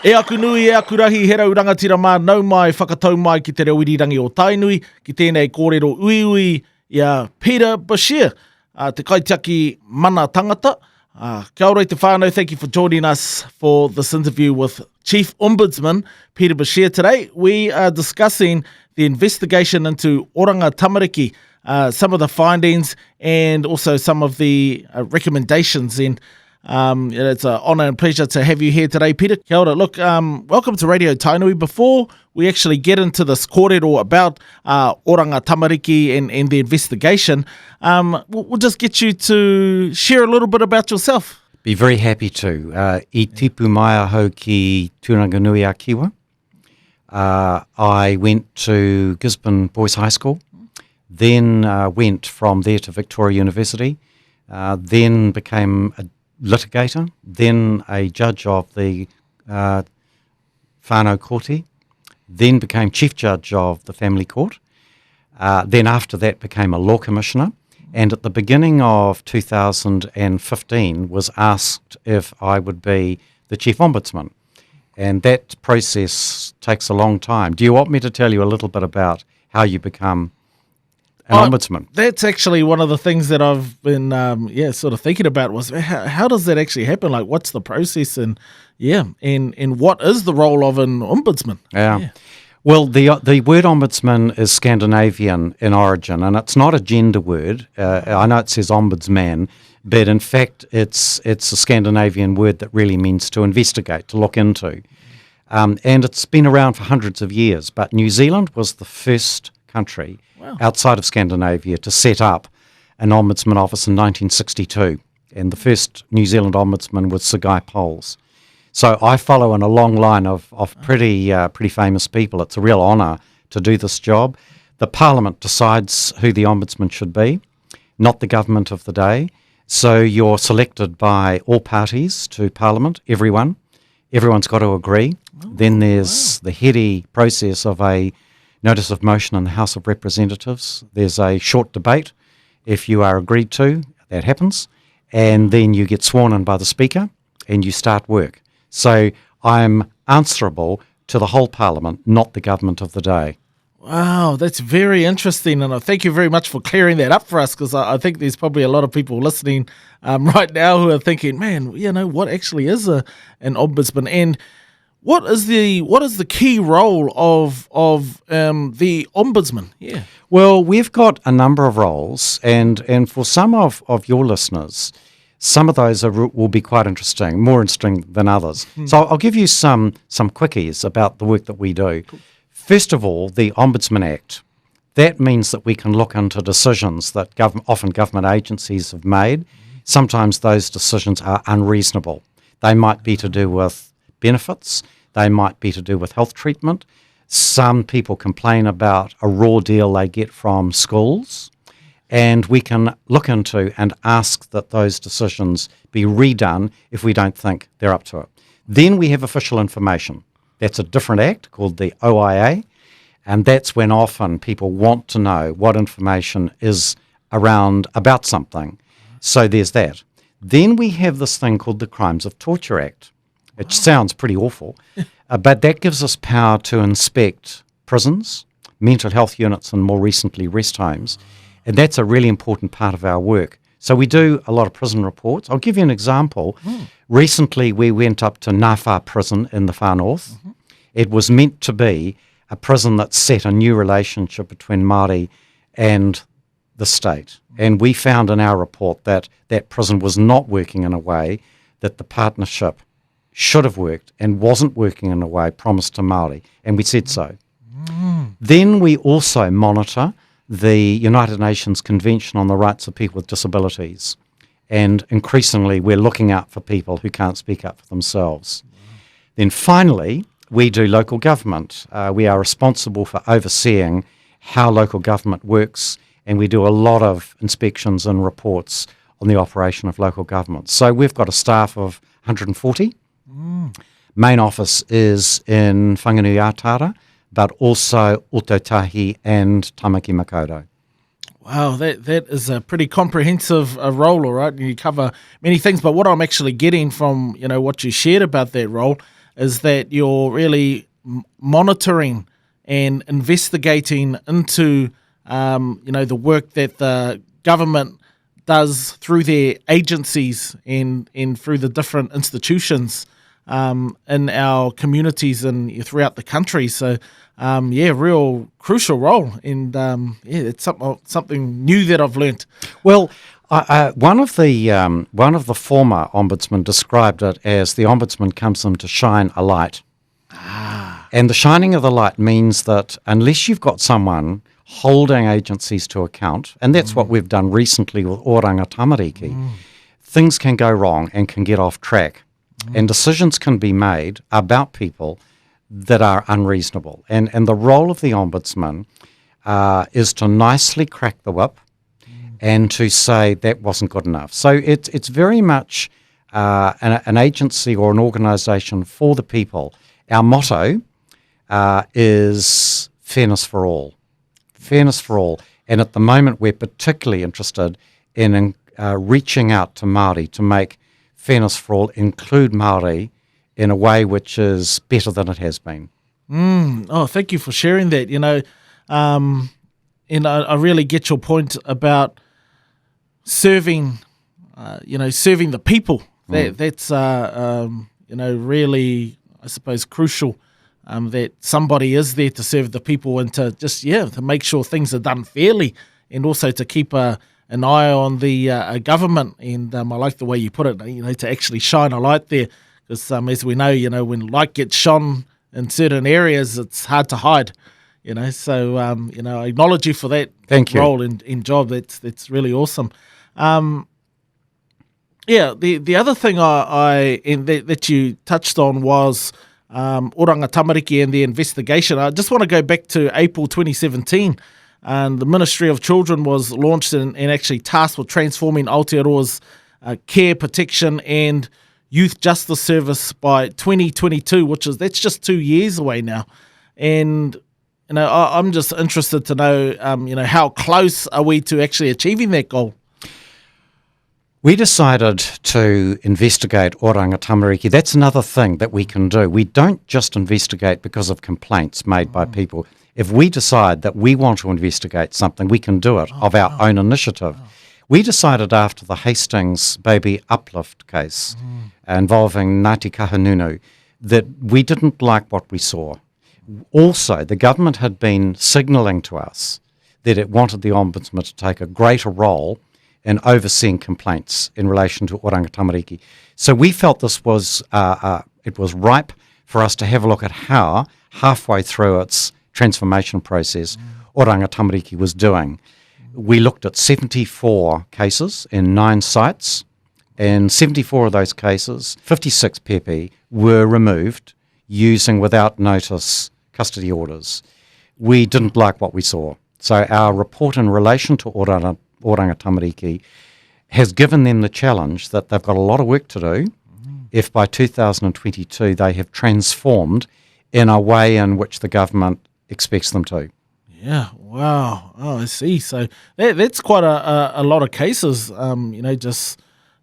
E aku nui, e aku rahi, he rau rangatira mā nau mai, whakatau mai ki te reo irirangi o Tainui, ki tēnei kōrero uiui, ia Peter Boshier, te kaitiaki mana tangata. Kia ora te whānau, thank you for joining us for this interview with Chief Ombudsman Peter Boshier today. We are discussing the investigation into Oranga Tamariki, some of the findings and also some of the recommendations. And it's an honour and pleasure to have you here today, Peter. Kia ora. Look, welcome to Radio Tainui. Before we actually get into this kōrero about Oranga Tamariki and the investigation, we'll just get you to share a little bit about yourself. Be very happy to. I tipu mai ahau ki Turanganui a Kiwa. I went to Gisborne Boys High School, then went from there to Victoria University, then became a litigator, then a judge of the whānau kōti, then became chief judge of the family court, then after that became a law commissioner, and at the beginning of 2015 was asked if I would be the chief ombudsman. And that process takes a long time. Do you want me to tell you a little bit about how you become an ombudsman? That's actually one of the things that I've been sort of thinking about was how does that actually happen? Like, what's the process and what is the role of an ombudsman? Yeah. Well, the word ombudsman is Scandinavian in origin, and it's not a gender word. I know it says ombudsman, but in fact it's a Scandinavian word that really means to investigate, to look into. And it's been around for hundreds of years, but New Zealand was the first country outside of Scandinavia to set up an ombudsman office in 1962, and the first New Zealand ombudsman was Sir Guy Poles. So I follow in a long line of pretty famous people. It's a real honour to do this job. The Parliament decides who the ombudsman should be, not the government of the day. So you're selected by all parties to Parliament, everyone. Everyone's got to agree. Then there's the heady process of a notice of motion in the House of Representatives. There's a short debate. If you are agreed to, that happens. And then you get sworn in by the Speaker and you start work. So I'm answerable to the whole Parliament, not the government of the day. Wow, that's very interesting, and I thank you very much for clearing that up for us, because I think there's probably a lot of people listening right now who are thinking, man, what actually is an ombudsman, and what is the key role of the ombudsman? Yeah. Well, we've got a number of roles, and for some of your listeners, some of those will be quite interesting, more interesting than others. So I'll give you some quickies about the work that we do. Cool. First of all, the Ombudsman Act. That means that we can look into decisions that often government agencies have made. Sometimes those decisions are unreasonable. They might be to do with benefits. They might be to do with health treatment. Some people complain about a raw deal they get from schools. And we can look into and ask that those decisions be redone if we don't think they're up to it. Then we have official information. That's a different act called the OIA, and that's when often people want to know what information is around about something. So there's that. Then we have this thing called the Crimes of Torture Act. It sounds pretty awful, but that gives us power to inspect prisons, mental health units, and more recently rest homes. And that's a really important part of our work. So we do a lot of prison reports. I'll give you an example. Recently, we went up to Ngāwhā prison in the far north. It was meant to be a prison that set a new relationship between Māori and the state. And we found in our report that that prison was not working in a way that the partnership should have worked and wasn't working in a way promised to Māori. And we said so. Then we also monitor the United Nations Convention on the Rights of People with Disabilities. And increasingly, we're looking out for people who can't speak up for themselves. Then finally, we do local government. We are responsible for overseeing how local government works, and we do a lot of inspections and reports on the operation of local government. So we've got a staff of 140. Main office is in Whanganui-a-Tara, but also Ōtautahi and Tamaki Makaurau. Wow, that is a pretty comprehensive role, all right? And you cover many things. But what I'm actually getting from what you shared about that role is that you're really monitoring and investigating into the work that the government does through their agencies and through the different institutions in our communities and throughout the country. So, real crucial role. And, it's something new that I've learnt. Well, one of the former ombudsmen described it as the ombudsman comes in to shine a light. And the shining of the light means that unless you've got someone holding agencies to account, and that's what we've done recently with Oranga Tamariki, things can go wrong and can get off track. And decisions can be made about people that are unreasonable. And the role of the ombudsman is to nicely crack the whip and to say that wasn't good enough. So it's very much an agency or an organisation for the people. Our motto is fairness for all. Fairness for all. And at the moment we're particularly interested in reaching out to Māori to make fairness for all include Māori in a way which is better than it has been. Oh, thank you for sharing that. And I really get your point about serving the people. That's really, I suppose, crucial. That somebody is there to serve the people and to just to make sure things are done fairly, and also to keep an eye on the government. And I like the way you put it. To actually shine a light there, because as we know, when light gets shone in certain areas, it's hard to hide. So I acknowledge you for that. Thank you. Role and job. That's really awesome. The other thing that you touched on was Oranga Tamariki and the investigation. I just want to go back to April 2017, and the Ministry of Children was launched and actually tasked with transforming Aotearoa's care, protection and youth justice service by 2022, that's just 2 years away now. And I'm just interested to know, how close are we to actually achieving that goal? We decided to investigate Oranga Tamariki. That's another thing that we can do. We don't just investigate because of complaints made by people. If we decide that we want to investigate something, we can do it of our own initiative. We decided after the Hastings baby uplift case involving Ngāti Kahungunu that we didn't like what we saw. Also, the government had been signalling to us that it wanted the Ombudsman to take a greater role in overseeing complaints in relation to Oranga Tamariki. So we felt this was it was ripe for us to have a look at how, halfway through its transformation process, Oranga Tamariki was doing. We looked at 74 cases in 9 sites, and 74 of those cases, 56 pepe, were removed using without notice custody orders. We didn't like what we saw. So our report in relation to Oranga Tamariki has given them the challenge that they've got a lot of work to do if by 2022 they have transformed in a way in which the government expects them to. Yeah, wow. Oh, I see. So that's quite a lot of cases, just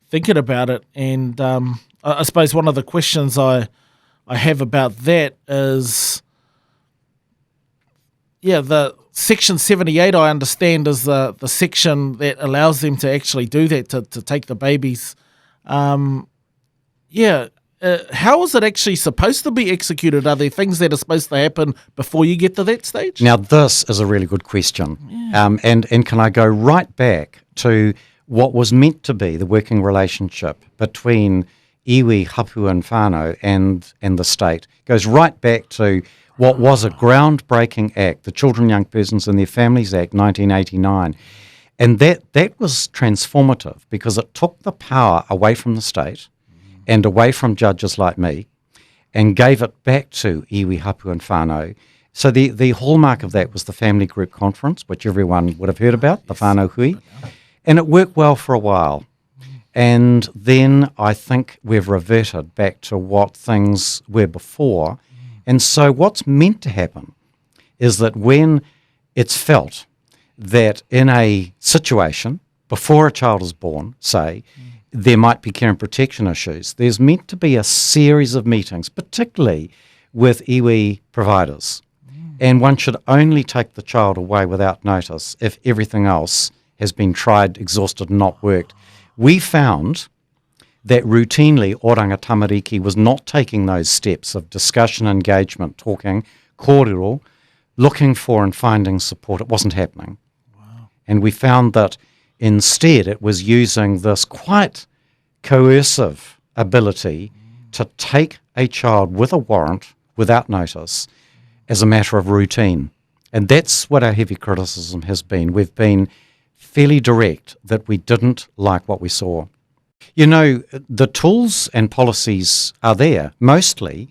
thinking about it. And I suppose one of the questions I have about that is, the Section 78, I understand, is the section that allows them to actually do that, to take the babies. How is it actually supposed to be executed? Are there things that are supposed to happen before you get to that stage? Now, this is a really good question. Yeah. And can I go right back to what was meant to be the working relationship between iwi, hapu and whānau and the state? It goes right back to what was a groundbreaking act, the Children, Young Persons and Their Families Act, 1989. And that was transformative because it took the power away from the state and away from judges like me and gave it back to iwi, hapu and whānau. So the hallmark of that was the Family Group Conference, which everyone would have heard about, the whānau hui. And it worked well for a while. And then I think we've reverted back to what things were before. And so what's meant to happen is that when it's felt that in a situation, before a child is born, say, there might be care and protection issues. There's meant to be a series of meetings, particularly with iwi providers. And one should only take the child away without notice if everything else has been tried, exhausted, and not worked. We found that routinely Oranga Tamariki was not taking those steps of discussion, engagement, talking, kōrero, looking for and finding support. It wasn't happening. Wow. And we found that instead it was using this quite coercive ability to take a child with a warrant without notice as a matter of routine. And that's what our heavy criticism has been. We've been fairly direct that we didn't like what we saw. You know, the tools and policies are there, mostly.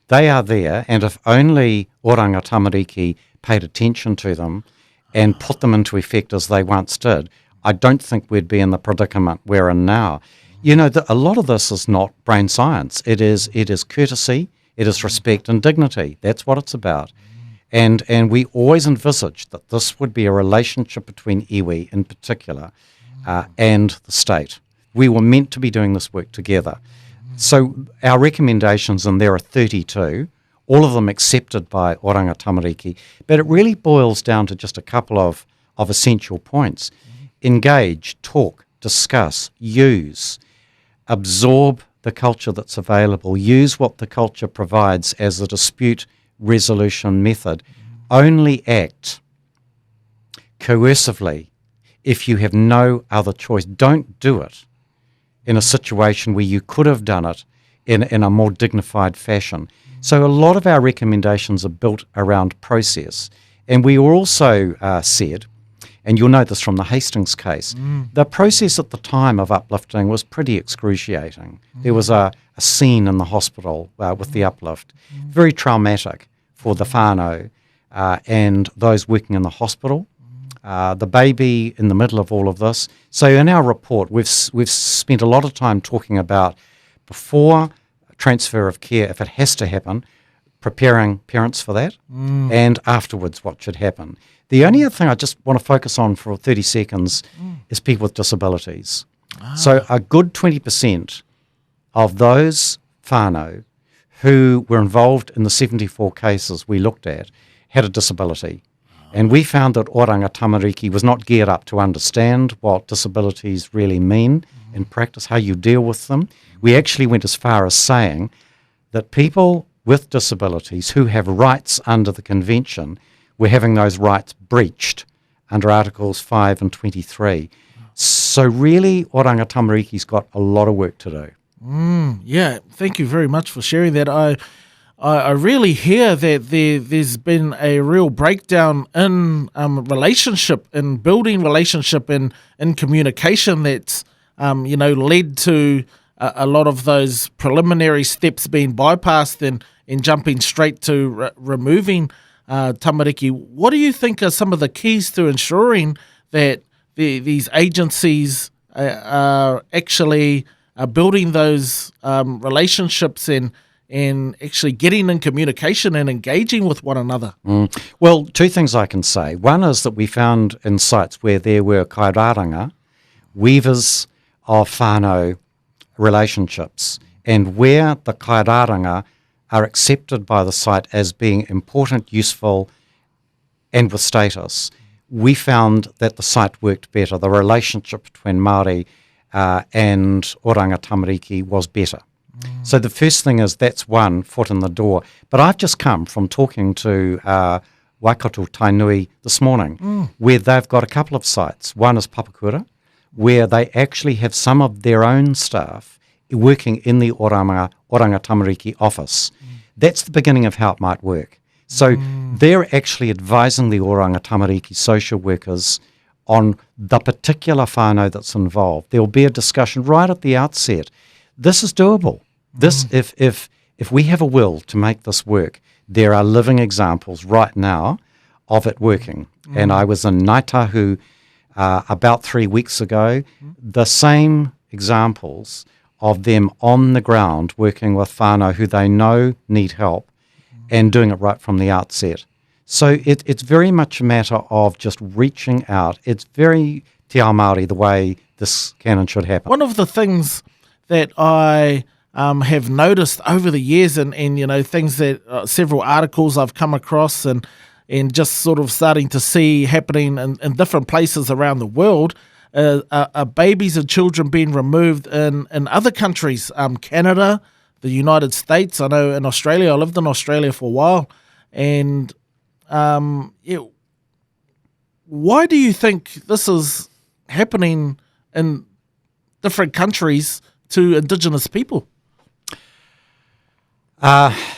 They are there, and if only Oranga Tamariki paid attention to them and put them into effect as they once did, I don't think we'd be in the predicament we're in now. You know, a lot of this is not brain science. It is courtesy, it is respect and dignity. That's what it's about. And we always envisaged that this would be a relationship between iwi in particular and the state. We were meant to be doing this work together. So our recommendations, and there are 32, all of them accepted by Oranga Tamariki, but it really boils down to just a couple of essential points. Engage, talk, discuss, use, absorb the culture that's available, use what the culture provides as a dispute resolution method. Only act coercively if you have no other choice. Don't do it in a situation where you could have done it in a more dignified fashion. So a lot of our recommendations are built around process. And we also said, and you'll know this from the Hastings case, the process at the time of uplifting was pretty excruciating. There was a scene in the hospital with the uplift, very traumatic for the whānau and those working in the hospital. The baby in the middle of all of this. So in our report, we've spent a lot of time talking about before transfer of care, if it has to happen, preparing parents for that, and afterwards what should happen. The only other thing I just want to focus on for 30 seconds is people with disabilities. So a good 20% of those whānau who were involved in the 74 cases we looked at had a disability. And we found that Oranga Tamariki was not geared up to understand what disabilities really mean in practice, how you deal with them. We actually went as far as saying that people with disabilities who have rights under the convention were having those rights breached under Articles 5 and 23. So really, Oranga Tamariki's got a lot of work to do. Yeah, thank you very much for sharing that. I really hear that there's been a real breakdown in relationship, in building relationship, in communication that's led to a lot of those preliminary steps being bypassed and jumping straight to removing tamariki. What do you think are some of the keys to ensuring that these agencies are actually building those relationships and actually getting in communication and engaging with one another? Well, two things I can say. One is that we found in sites where there were kairaranga, weavers of whānau relationships, and where the kairaranga are accepted by the site as being important, useful, and with status, we found that the site worked better. The relationship between Māori and Oranga Tamariki was better. So the first thing is that's one foot in the door. But I've just come from talking to Reo O Tainui this morning, where they've got a couple of sites. One is Papakura, where they actually have some of their own staff working in the Oranga Tamariki office. That's the beginning of how it might work. So they're actually advising the Oranga Tamariki social workers on the particular whānau that's involved. There will be a discussion right at the outset. This is doable. This, if we have a will to make this work, there are living examples right now of it working. And I was in Ngaitahu about 3 weeks ago. The same examples of them on the ground working with whānau who they know need help and doing it right from the outset. So it's very much a matter of just reaching out. It's very te ao Māori the way this can and should happen. One of the things that I have noticed over the years, and things that several articles I've come across, and just sort of starting to see happening in different places around the world, are babies and children being removed in other countries, Canada, the United States. I know in Australia, I lived in Australia for a while, and why do you think this is happening in different countries to Indigenous people? That's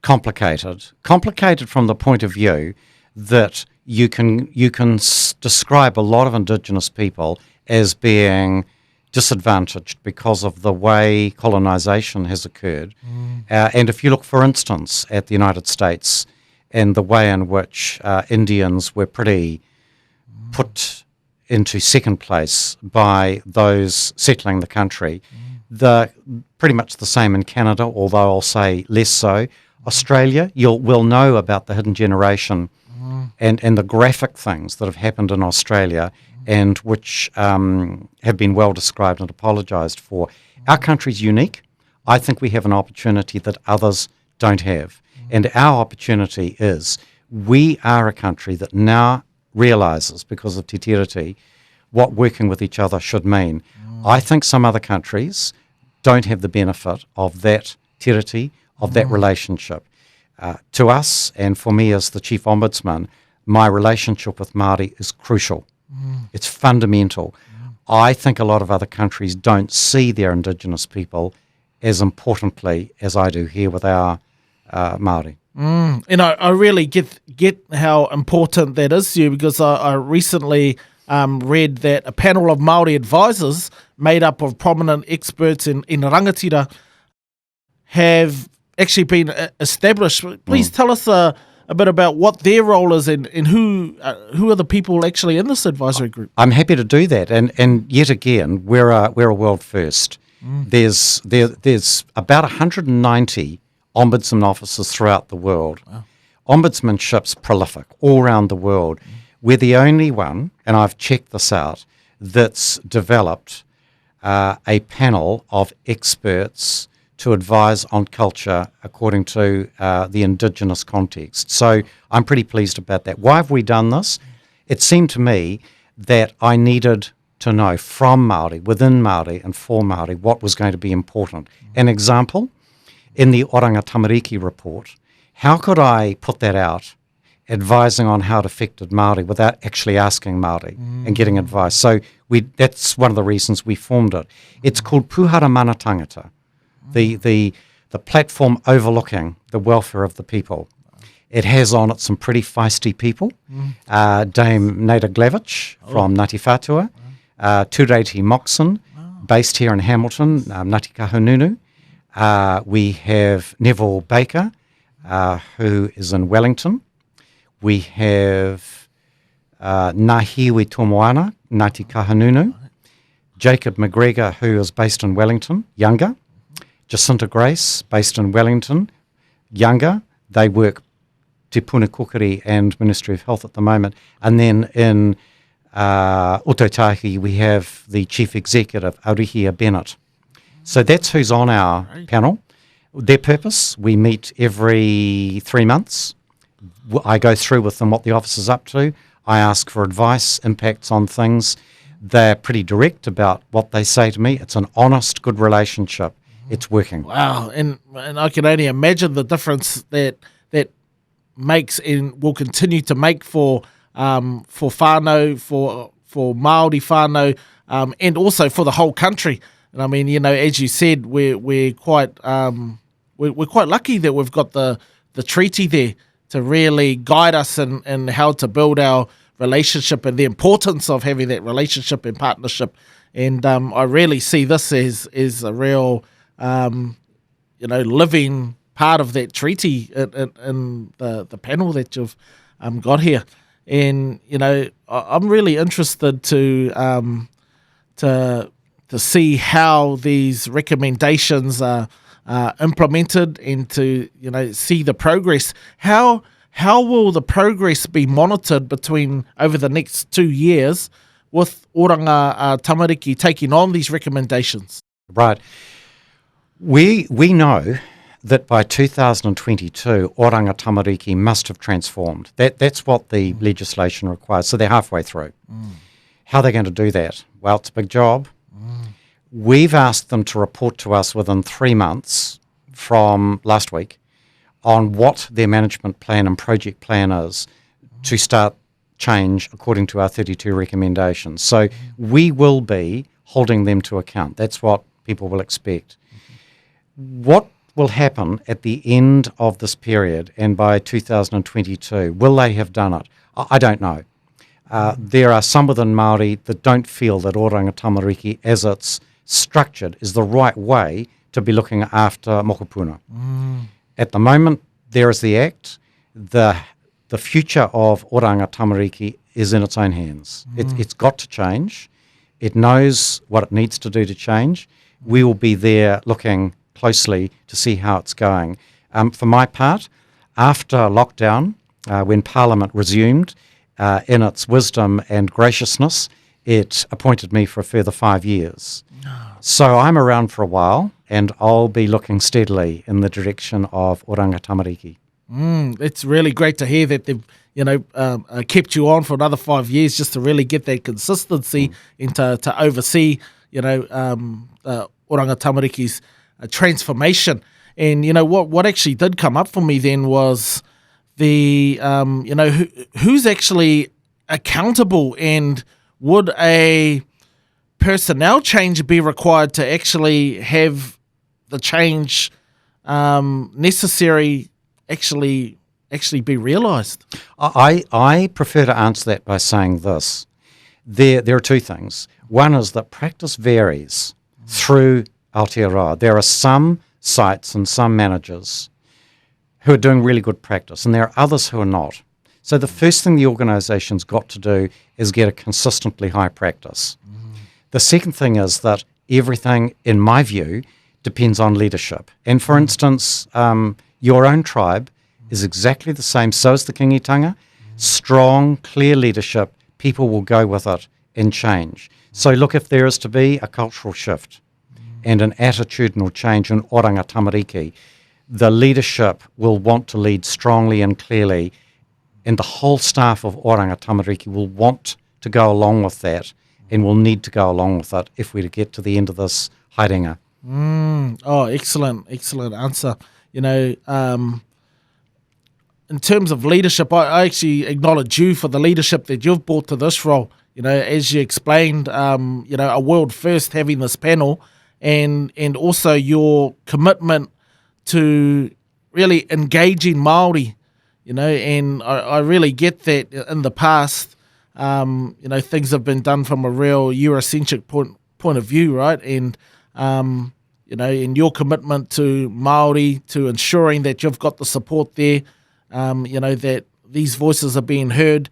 complicated. Complicated from the point of view that you can describe a lot of Indigenous people as being disadvantaged because of the way colonisation has occurred. And if you look, for instance, at the United States and the way in which Indians were pretty put into second place by those settling the country, pretty much the same in Canada, although I'll say less so. Australia, we'll know about the hidden generation and the graphic things that have happened in Australia and which have been well described and apologised for. Our country's unique. I think we have an opportunity that others don't have. And our opportunity is we are a country that now realises, because of Te Tiriti, what working with each other should mean. I think some other countries don't have the benefit of that tiriti, of that relationship. To us, and for me as the Chief Ombudsman, my relationship with Māori is crucial. It's fundamental. I think a lot of other countries don't see their Indigenous people as importantly as I do here with our Māori. And I really get how important that is to you, because I recently read that a panel of Māori advisors made up of prominent experts in rangatira have actually been established. Please tell us a bit about what their role is and who are the people actually in this advisory group. I'm happy to do that, and yet again, we're a world first. There's about 190 ombudsman offices throughout the world. Wow. Ombudsmanship's prolific all around the world. We're the only one, and I've checked this out, that's developed a panel of experts to advise on culture according to the Indigenous context. So I'm pretty pleased about that. Why have we done this? It seemed to me that I needed to know from Māori, within Māori and for Māori, what was going to be important. An example, in the Oranga Tamariki report, how could I put that out, advising on how it affected Māori without actually asking Māori and getting advice? So that's one of the reasons we formed it. It's called Puhara Mana Tangata, the platform overlooking the welfare of the people. It has on it some pretty feisty people. Dame Nada Glavich from Ngāti Whātua, Tūreiti Moxon, based here in Hamilton, Ngāti Kahununu. We have Neville Baker, who is in Wellington. We have Nahiwi Tomoana, Ngāti Kahununu. Jacob McGregor, who is based in Wellington, younger. Jacinta Grace, based in Wellington, younger. They work Te Puna Kukuri and Ministry of Health at the moment. And then in Ototahi, we have the Chief Executive, Aurihia Bennett. So that's who's on our panel. Their purpose, we meet every 3 months. I go through with them what the office is up to. I ask for advice, impacts on things. They're pretty direct about what they say to me. It's an honest, good relationship. It's working. Wow, and I can only imagine the difference that makes and will continue to make for whānau, for Māori whānau, and also for the whole country. And I mean, as you said, we're quite lucky that we've got the treaty there to really guide us in how to build our relationship and the importance of having that relationship and partnership. And I really see this as a real, living part of that treaty in the panel that you've got here. And I'm really interested to see how these recommendations are implemented and to, see the progress. How will the progress be monitored over the next 2 years with Oranga Tamariki taking on these recommendations? Right. We know that by 2022, Oranga Tamariki must have transformed. That's what the legislation requires. So they're halfway through. How are they going to do that? Well, it's a big job. We've asked them to report to us within 3 months from last week on what their management plan and project plan is to start change according to our 32 recommendations. So we will be holding them to account. That's what people will expect. What will happen at the end of this period and by 2022? Will they have done it? I don't know. There are some within Māori that don't feel that Oranga Tamariki, as it's structured, is the right way to be looking after mokopuna. At the moment, there is the Act. The future of Oranga Tamariki is in its own hands. It's got to change. It knows what it needs to do to change. We will be there looking closely to see how it's going. For my part, after lockdown, when Parliament resumed, in its wisdom and graciousness, it appointed me for a further 5 years. So I'm around for a while, and I'll be looking steadily in the direction of Oranga Tamariki. It's really great to hear that they've, kept you on for another 5 years just to really get that consistency and to oversee, Oranga Tamariki's transformation. And, what actually did come up for me then was the, who's actually accountable, and would a personnel change be required to actually have the change necessary actually be realised? I prefer to answer that by saying this. There are two things. One is that practice varies through Aotearoa. There are some sites and some managers who are doing really good practice, and there are others who are not. So the first thing the organisation's got to do is get a consistently high practice. The second thing is that everything, in my view, depends on leadership. And for instance, your own tribe is exactly the same. So is the Kingitanga. Strong, clear leadership, people will go with it and change. So look, if there is to be a cultural shift and an attitudinal change in Oranga Tamariki, the leadership will want to lead strongly and clearly, and the whole staff of Oranga Tamariki will want to go along with that and will need to go along with it if we're to get to the end of this haerenga. Oh, excellent answer. In terms of leadership, I actually acknowledge you for the leadership that you've brought to this role. As you explained, a world first having this panel, and also your commitment to really engaging Māori, and I really get that in the past, things have been done from a real Eurocentric point of view, right? And, and your commitment to Māori, to ensuring that you've got the support there, that these voices are being heard,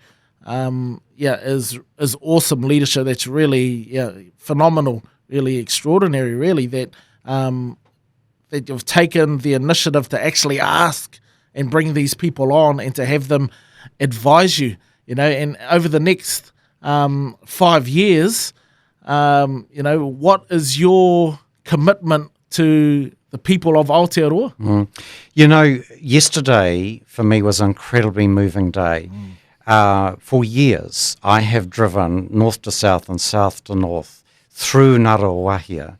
is awesome leadership. That's really phenomenal, really extraordinary, really, that that you've taken the initiative to actually ask and bring these people on and to have them advise you, and over the next 5 years, what is your commitment to the people of Aotearoa? Yesterday for me was an incredibly moving day. For years, I have driven north to south and south to north through Ngaruawahia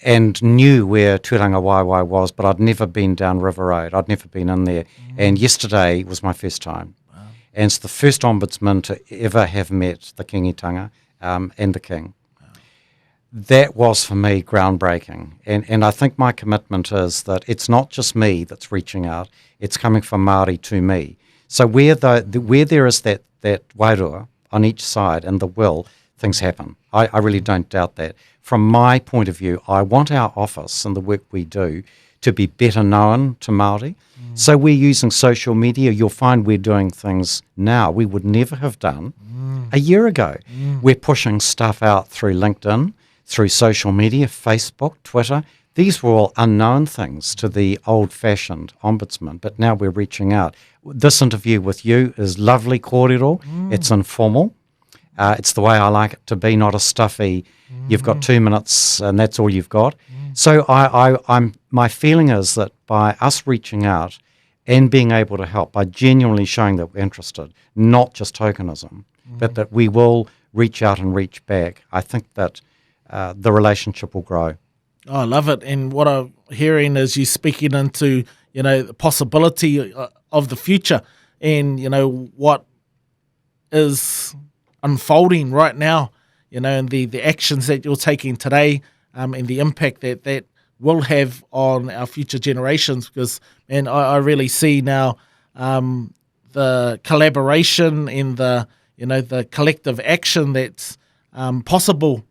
and knew where Turanga Waiwai was, but I'd never been down River Road. I'd never been in there. And yesterday was my first time. Wow. And it's the first ombudsman to ever have met the Kingitanga and the King. Wow. That was, for me, groundbreaking. And I think my commitment is that it's not just me that's reaching out, it's coming from Māori to me. So where there is that wairua on each side and the will, things happen. I really don't doubt that. From my point of view, I want our office and the work we do to be better known to Māori. So we're using social media. You'll find we're doing things now we would never have done a year ago. We're pushing stuff out through LinkedIn, through social media, Facebook, Twitter. these were all unknown things to the old-fashioned ombudsman, but now we're reaching out. This interview with you is lovely, kōrero. It's informal. It's the way I like it to be, not a stuffy, you've got 2 minutes and that's all you've got. So my feeling is that by us reaching out and being able to help, by genuinely showing that we're interested, not just tokenism, but that we will reach out and reach back, I think that the relationship will grow. Oh, I love it. And what I'm hearing is you speaking into, the possibility of the future and, what is unfolding right now, and the actions that you're taking today, and the impact that will have on our future generations. Because, man, I really see now the collaboration and the collective action that's possible,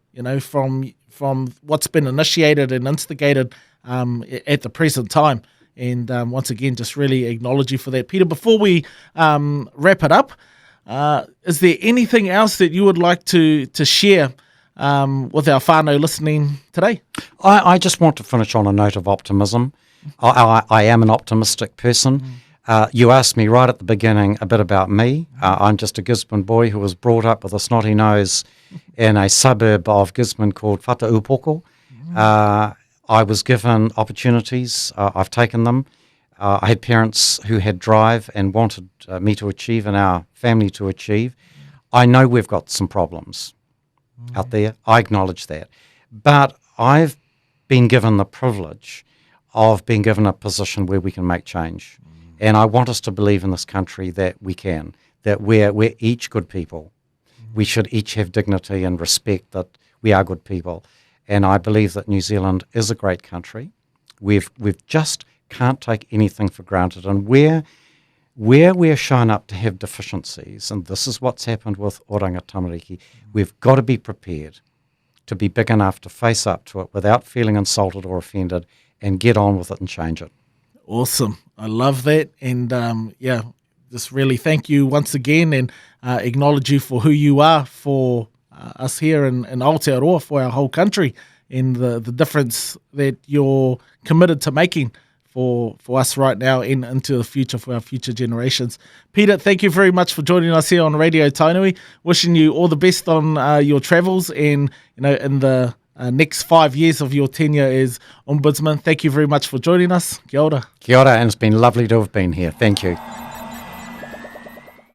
from what's been initiated and instigated at the present time. And once again, just really acknowledge you for that. Peter, before we wrap it up, is there anything else that you would like to share with our whānau listening today? I just want to finish on a note of optimism. I am an optimistic person. You asked me right at the beginning a bit about me. I'm just a Gisborne boy who was brought up with a snotty nose in a suburb of Gisborne called Whataupoko. I was given opportunities. I've taken them. I had parents who had drive and wanted me to achieve and our family to achieve. I know we've got some problems out there. I acknowledge that. But I've been given the privilege of being given a position where we can make change. And I want us to believe in this country that we can, that we're each good people. We should each have dignity and respect that we are good people. And I believe that New Zealand is a great country. We've just can't take anything for granted. And where we're shown up to have deficiencies, and this is what's happened with Oranga Tamariki, we've got to be prepared to be big enough to face up to it without feeling insulted or offended and get on with it and change it. Awesome. I love that. And just really thank you once again and acknowledge you for who you are for us here in Aotearoa, for our whole country, and the difference that you're committed to making for us right now and into the future, for our future generations. Peter, thank you very much for joining us here on Radio Tainui. Wishing you all the best on your travels and, in the next 5 years of your tenure as Ombudsman. Thank you very much for joining us. Kia ora. Kia ora, and it's been lovely to have been here. Thank you.